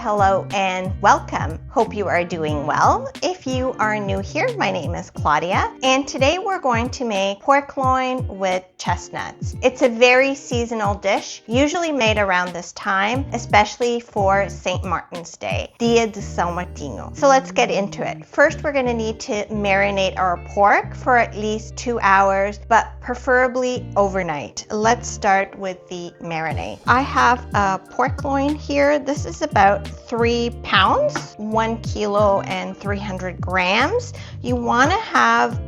hello, and welcome. Hope you are doing well. If you are new here, my name is Claudia, and today we're going to make pork loin with chestnuts. It's a very seasonal dish, usually made around this time, especially for St. Martin's Day, Dia de São Martinho. So let's get into it. First, we're going to need to marinate our pork for at least 2 hours, but preferably overnight. Let's start with the marinade. I have a pork loin here. This is about 3 pounds, 1 kilo and 300 grams. You want to have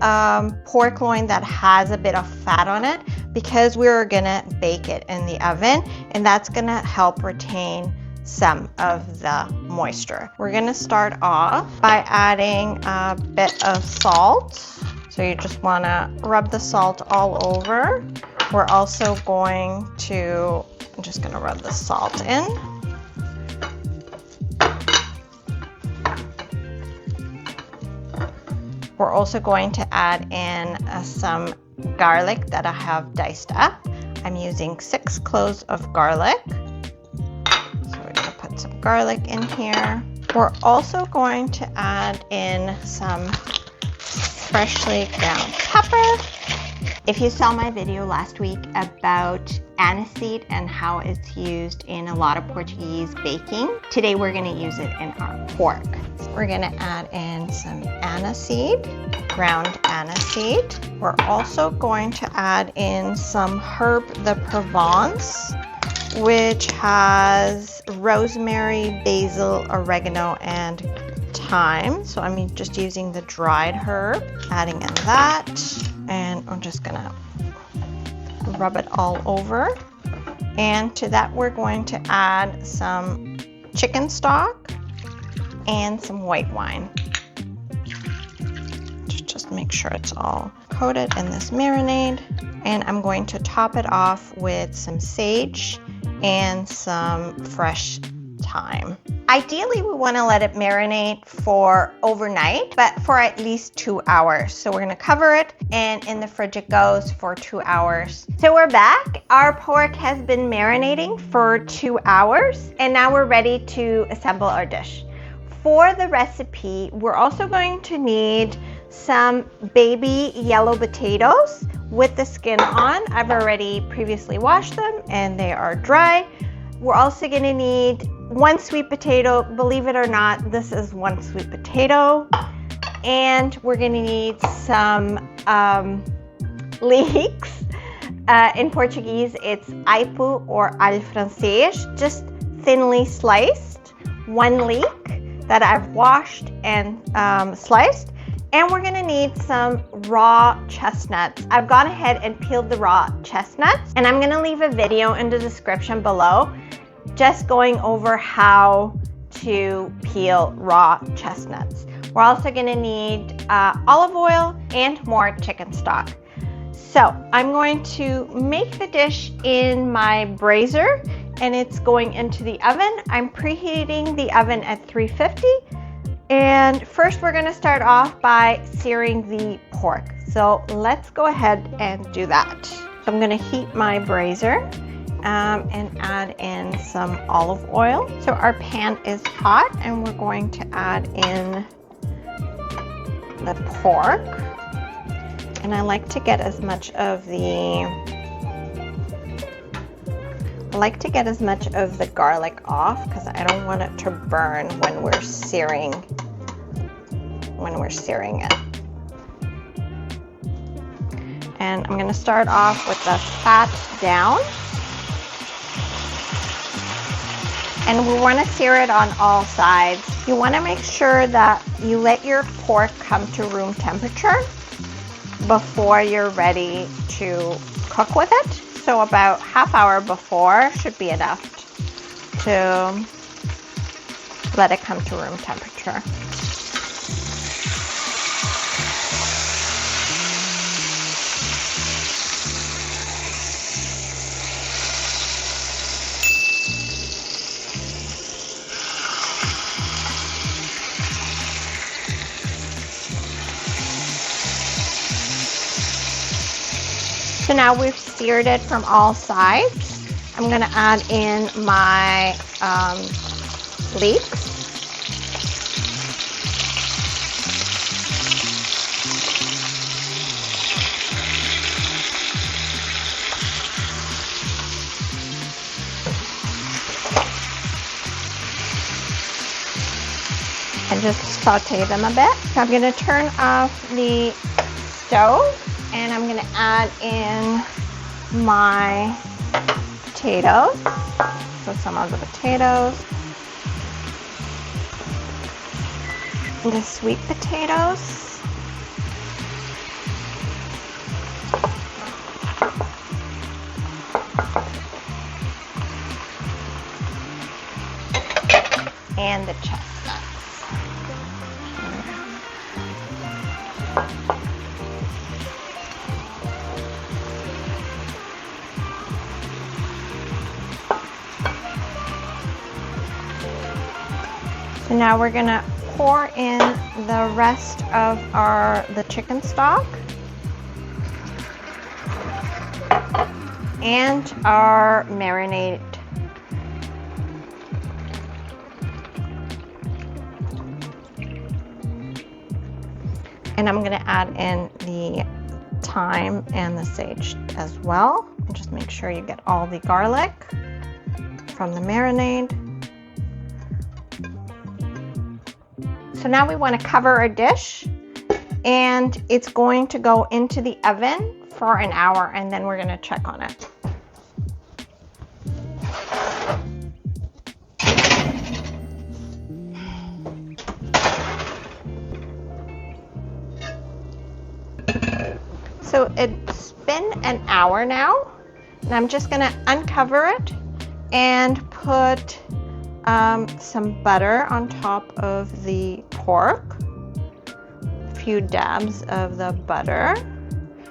pork loin that has a bit of fat on it because we're gonna bake it in the oven, and that's gonna help retain some of the moisture. We're gonna start off by adding a bit of salt. So you just wanna rub the salt all over. We're also going to, I'm just gonna rub the salt in. We're also going to add in some garlic that I have diced up. I'm using 6 cloves of garlic. So we're gonna put some garlic in here. We're also going to add in some freshly ground pepper. If you saw my video last week about aniseed and how it's used in a lot of Portuguese baking, today we're going to use it in our pork. We're going to add in some aniseed, ground aniseed. We're also going to add in some Herb de Provence, which has rosemary, basil, oregano, and thyme. So I'm just using the dried herb, adding in that, and I'm just gonna rub it all over. And to that we're going to add some chicken stock and some white wine. Just make sure it's all coated in this marinade. And I'm going to top it off with some sage and some fresh thyme. Ideally, we want to let it marinate for overnight, but for at least 2 hours. So we're going to cover it, and in the fridge it goes for 2 hours. So we're back. Our pork has been marinating for 2 hours, and now we're ready to assemble our dish. For the recipe, we're also going to need some baby yellow potatoes with the skin on. I've already previously washed them, and they are dry. We're also going to need 1 sweet potato. Believe it or not, this is 1 sweet potato. And we're going to need some leeks. In Portuguese, it's aipo or alho francês, just thinly sliced. 1 leek that I've washed and sliced. And we're going to need some raw chestnuts. I've gone ahead and peeled the raw chestnuts, and I'm going to leave a video in the description below just going over how to peel raw chestnuts. We're also going to need olive oil and more chicken stock. So I'm going to make the dish in my brazier, and it's going into the oven. I'm preheating the oven at 350. And first we're going to start off by searing the pork. So let's go ahead and do that. So I'm going to heat my brazier and add in some olive oil. So our pan is hot, and we're going to add in the pork. And I like to get as much of the garlic off because I don't want it to burn when we're searing it. And I'm going to start off with the fat down. And we want to sear it on all sides. You want to make sure that you let your pork come to room temperature before you're ready to cook with it. So about ½ hour before should be enough to let it come to room temperature. So now we've seared it from all sides. I'm going to add in my leeks. And just saute them a bit. So I'm going to turn off the stove and I'm going to add in my potatoes. So some of the potatoes. The sweet potatoes. And the chestnuts. So now we're gonna pour in the rest of the chicken stock and our marinade. And I'm gonna add in the thyme and the sage as well. And just make sure you get all the garlic from the marinade. So now we want to cover our dish and it's going to go into the oven for an hour and then we're going to check on it. So it's been an hour now and I'm just going to uncover it and put some butter on top of the pork, a few dabs of the butter.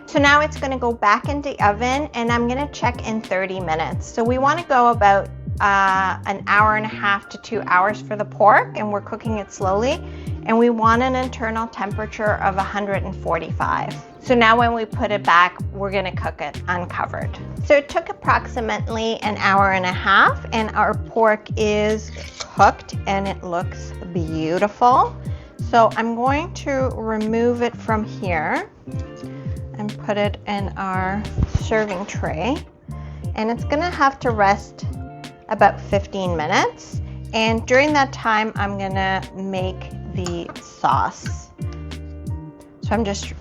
So now it's going to go back into the oven and I'm going to check in 30 minutes. So we want to go about an hour and a half to 2 hours for the pork and we're cooking it slowly and we want an internal temperature of 145. So now when we put it back, we're going to cook it uncovered. So it took approximately an hour and a half and our pork is cooked and it looks beautiful. So I'm going to remove it from here and put it in our serving tray. And it's going to have to rest about 15 minutes. And during that time, I'm going to make the sauce. So I'm just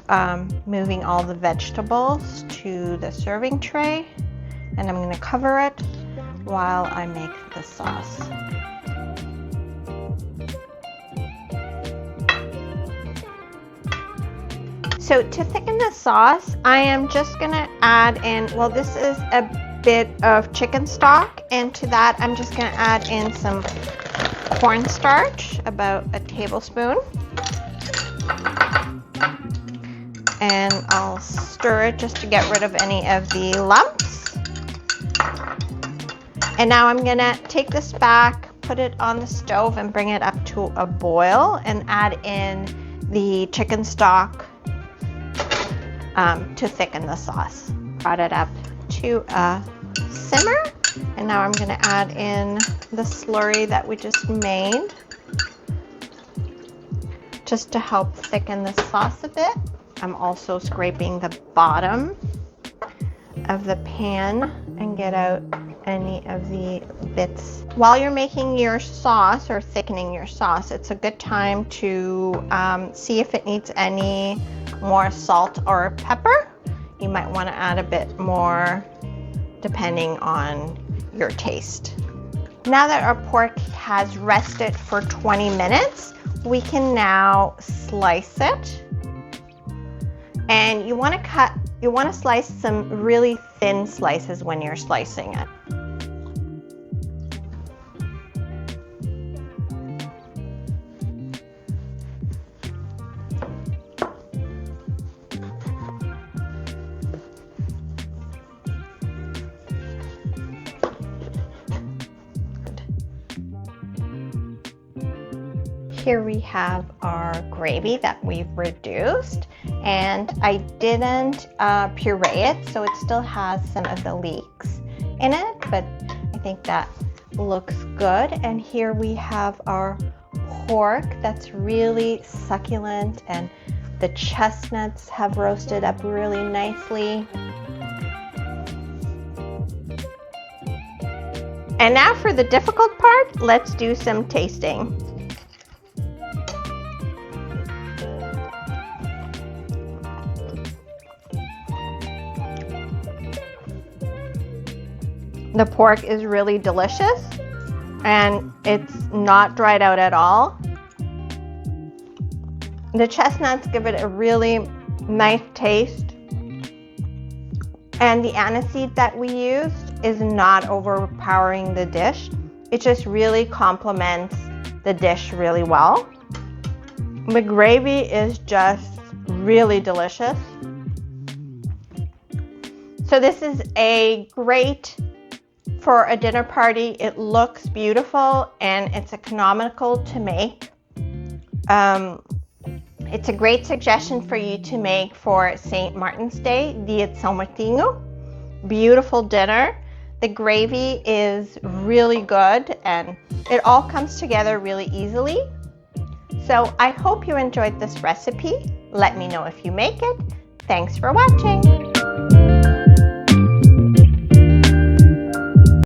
moving all the vegetables to the serving tray and I'm going to cover it while I make the sauce. So to thicken the sauce, I am just going to add in, well, this is a bit of chicken stock, and to that I'm just going to add in some cornstarch, about a tablespoon. And I'll stir it just to get rid of any of the lumps. And now I'm gonna take this back, put it on the stove and bring it up to a boil and add in the chicken stock to thicken the sauce. Brought it up to a simmer and now I'm gonna add in the slurry that we just made just to help thicken the sauce a bit. I'm also scraping the bottom of the pan and get out any of the bits. While you're making your sauce or thickening your sauce, it's a good time to see if it needs any more salt or pepper. You might want to add a bit more depending on your taste. Now that our pork has rested for 20 minutes, we can now slice it. And you want to slice some really thin slices when you're slicing it. Here we have our gravy that we've reduced, and I didn't puree it, so it still has some of the leeks in it, but I think that looks good. And here we have our pork that's really succulent, and the chestnuts have roasted up really nicely. And now for the difficult part, let's do some tasting. The pork is really delicious and it's not dried out at all. The chestnuts give it a really nice taste, and the aniseed that we used is not overpowering the dish. It just really complements the dish really well. The gravy is just really delicious. So this is a great for a dinner party. It looks beautiful and it's economical to make. It's a great suggestion for you to make for St. Martin's Day, Dia de São Martinho. Beautiful dinner. The gravy is really good and it all comes together really easily. So I hope you enjoyed this recipe. Let me know if you make it. Thanks for watching.